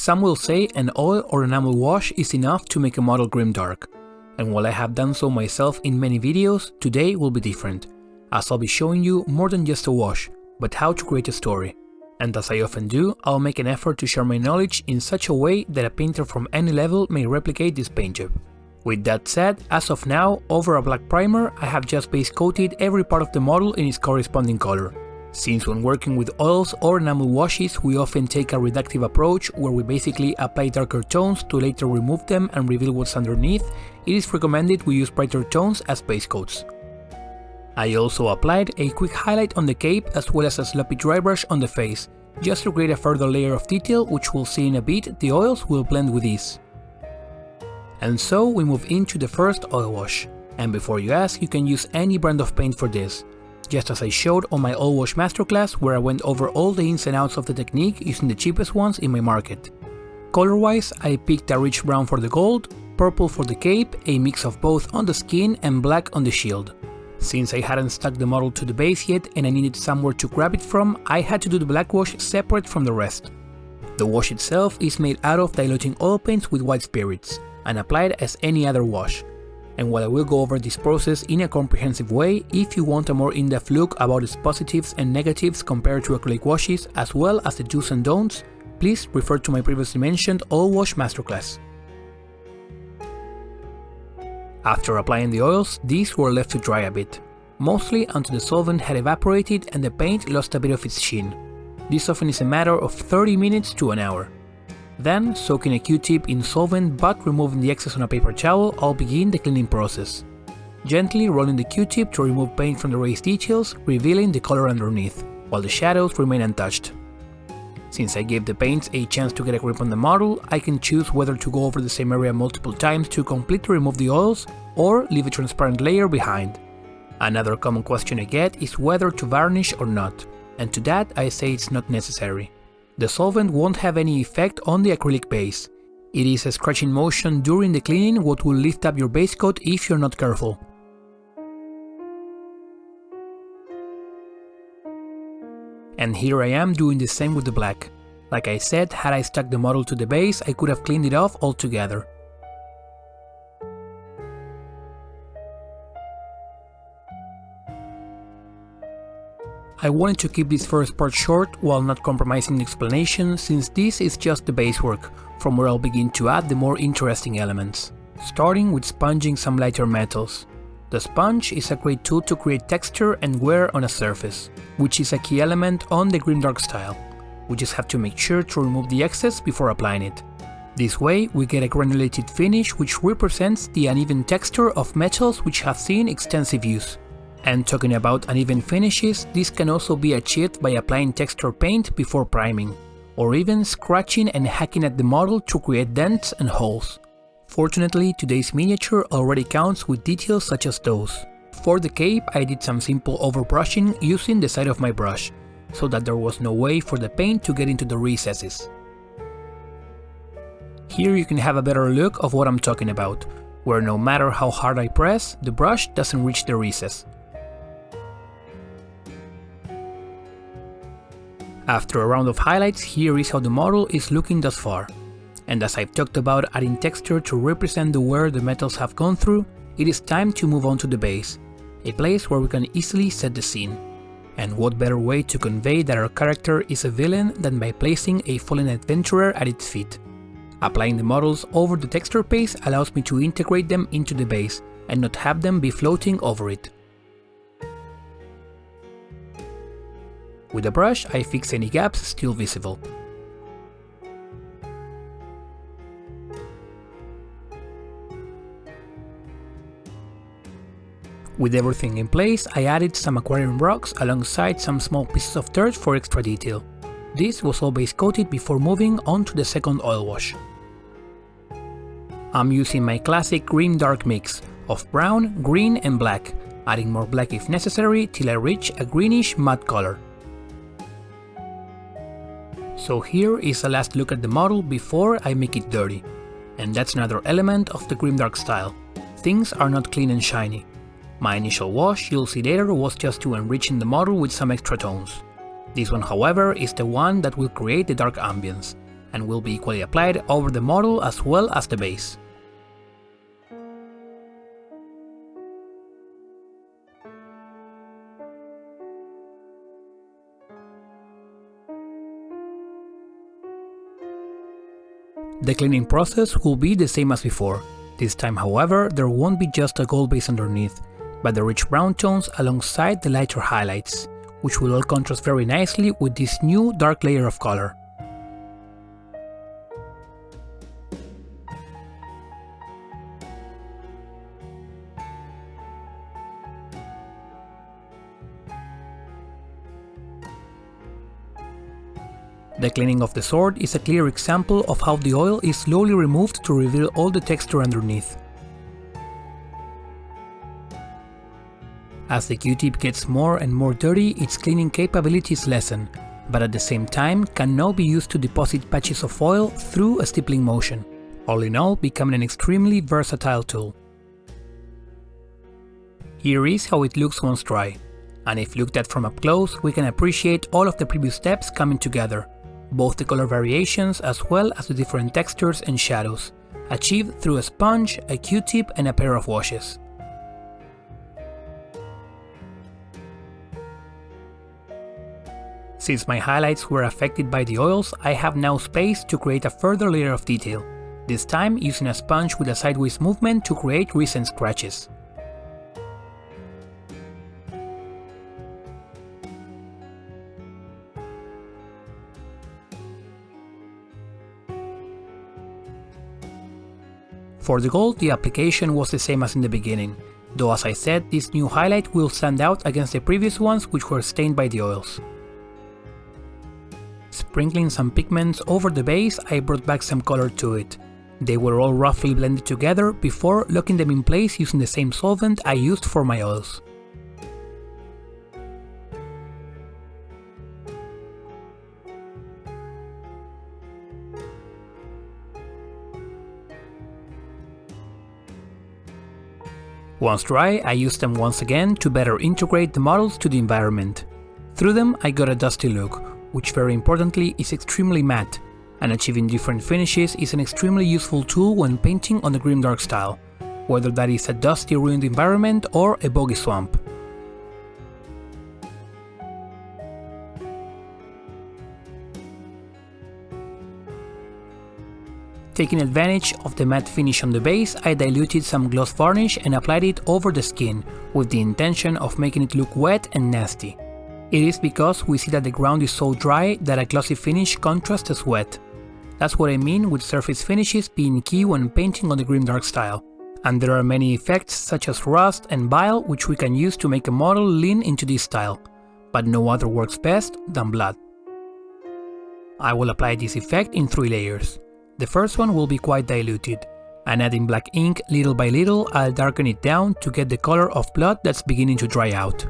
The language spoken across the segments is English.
Some will say an oil or enamel wash is enough to make a model grimdark, and while I have done so myself in many videos, today will be different, as I'll be showing you more than just a wash, but how to create a story. And as I often do, I'll make an effort to share my knowledge in such a way that a painter from any level may replicate this paint job. With that said, as of now, over a black primer, I have just base coated every part of the model in its corresponding color. Since when working with oils or enamel washes, we often take a reductive approach where we basically apply darker tones to later remove them and reveal what's underneath, it is recommended we use brighter tones as base coats. I also applied a quick highlight on the cape as well as a sloppy dry brush on the face, just to create a further layer of detail, which we'll see in a bit. The oils will blend with ease. And so we move into the first oil wash, and before you ask, you can use any brand of paint for this, just as I showed on my oil wash masterclass where I went over all the ins and outs of the technique using the cheapest ones in my market. Color wise, I picked a rich brown for the gold, purple for the cape, a mix of both on the skin and black on the shield. Since I hadn't stuck the model to the base yet and I needed somewhere to grab it from, I had to do the black wash separate from the rest. The wash itself is made out of diluting oil paints with white spirits, and applied as any other wash. And while I will go over this process in a comprehensive way, if you want a more in-depth look about its positives and negatives compared to acrylic washes, as well as the do's and don'ts, please refer to my previously mentioned oil wash masterclass. After applying the oils, these were left to dry a bit, mostly until the solvent had evaporated and the paint lost a bit of its sheen. This often is a matter of 30 minutes to an hour. Then, soaking a Q-tip in solvent but removing the excess on a paper towel, I'll begin the cleaning process. Gently rolling the Q-tip to remove paint from the raised details, revealing the color underneath, while the shadows remain untouched. Since I gave the paints a chance to get a grip on the model, I can choose whether to go over the same area multiple times to completely remove the oils, or leave a transparent layer behind. Another common question I get is whether to varnish or not, and to that I say it's not necessary. The solvent won't have any effect on the acrylic base. It is a scratching motion during the cleaning what will lift up your base coat if you're not careful. And here I am doing the same with the black. Like I said, had I stuck the model to the base, I could have cleaned it off altogether. I wanted to keep this first part short while not compromising the explanation, since this is just the base work, from where I'll begin to add the more interesting elements. Starting with sponging some lighter metals. The sponge is a great tool to create texture and wear on a surface, which is a key element on the grimdark style. We just have to make sure to remove the excess before applying it. This way we get a granulated finish which represents the uneven texture of metals which have seen extensive use. And talking about uneven finishes, this can also be achieved by applying texture paint before priming, or even scratching and hacking at the model to create dents and holes. Fortunately, today's miniature already counts with details such as those. For the cape, I did some simple overbrushing using the side of my brush, so that there was no way for the paint to get into the recesses. Here you can have a better look of what I'm talking about, where no matter how hard I press, the brush doesn't reach the recess. After a round of highlights, here is how the model is looking thus far. And as I've talked about adding texture to represent the wear the metals have gone through, it is time to move on to the base, a place where we can easily set the scene. And what better way to convey that our character is a villain than by placing a fallen adventurer at its feet. Applying the models over the texture paste allows me to integrate them into the base and not have them be floating over it. With a brush, I fix any gaps still visible. With everything in place, I added some aquarium rocks alongside some small pieces of dirt for extra detail. This was all base coated before moving on to the second oil wash. I'm using my classic GRIMDARK mix of brown, green and black, adding more black if necessary till I reach a greenish matte color. So here is a last look at the model before I make it dirty. And that's another element of the grimdark style. Things are not clean and shiny. My initial wash, you'll see later, was just to enriching the model with some extra tones. This one, however, is the one that will create the dark ambience, and will be equally applied over the model as well as the base. The cleaning process will be the same as before. This time, however, there won't be just a gold base underneath, but the rich brown tones alongside the lighter highlights, which will all contrast very nicely with this new dark layer of color. The cleaning of the sword is a clear example of how the oil is slowly removed to reveal all the texture underneath. As the Q-tip gets more and more dirty, its cleaning capabilities lessen, but at the same time can now be used to deposit patches of oil through a stippling motion, all in all becoming an extremely versatile tool. Here is how it looks once dry, and if looked at from up close we can appreciate all of the previous steps coming together, both the color variations as well as the different textures and shadows, achieved through a sponge, a Q-tip and a pair of washes. Since my highlights were affected by the oils, I have now space to create a further layer of detail, this time using a sponge with a sideways movement to create recent scratches. For the gold, the application was the same as in the beginning, though as I said, this new highlight will stand out against the previous ones which were stained by the oils. Sprinkling some pigments over the base, I brought back some color to it. They were all roughly blended together before locking them in place using the same solvent I used for my oils. Once dry, I used them once again to better integrate the models to the environment. Through them I got a dusty look, which very importantly is extremely matte, and achieving different finishes is an extremely useful tool when painting on the grimdark style, whether that is a dusty ruined environment or a boggy swamp. Taking advantage of the matte finish on the base, I diluted some gloss varnish and applied it over the skin, with the intention of making it look wet and nasty. It is because we see that the ground is so dry that a glossy finish contrasts as wet. That's what I mean with surface finishes being key when painting on the grimdark style. And there are many effects such as rust and bile which we can use to make a model lean into this style, but no other works best than blood. I will apply this effect in 3 layers. The first one will be quite diluted, and adding black ink little by little I'll darken it down to get the color of blood that's beginning to dry out.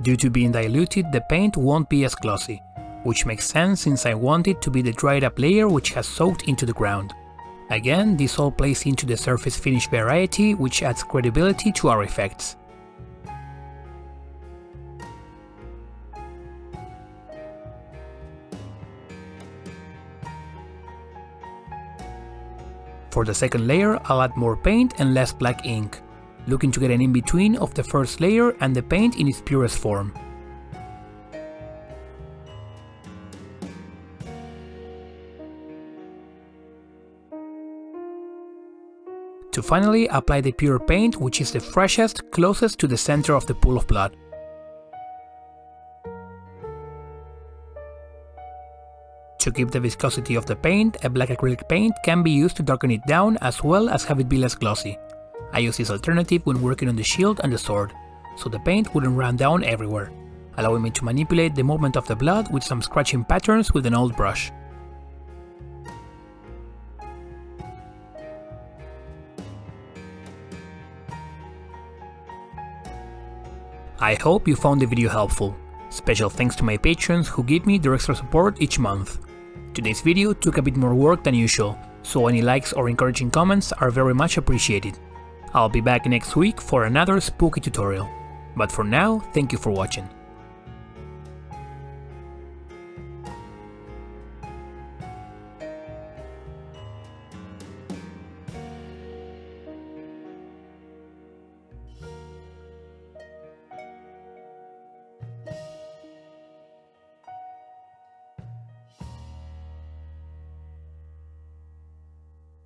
Due to being diluted, the paint won't be as glossy, which makes sense since I want it to be the dried up layer which has soaked into the ground. Again, this all plays into the surface finish variety, which adds credibility to our effects. For the second layer, I'll add more paint and less black ink, looking to get an in-between of the first layer and the paint in its purest form. To finally apply the pure paint, which is the freshest, closest to the center of the pool of blood. To keep the viscosity of the paint, a black acrylic paint can be used to darken it down as well as have it be less glossy. I use this alternative when working on the shield and the sword, so the paint wouldn't run down everywhere, allowing me to manipulate the movement of the blood with some scratching patterns with an old brush. I hope you found the video helpful. Special thanks to my patrons who give me their extra support each month. Today's video took a bit more work than usual, so any likes or encouraging comments are very much appreciated. I'll be back next week for another spooky tutorial. But for now, thank you for watching.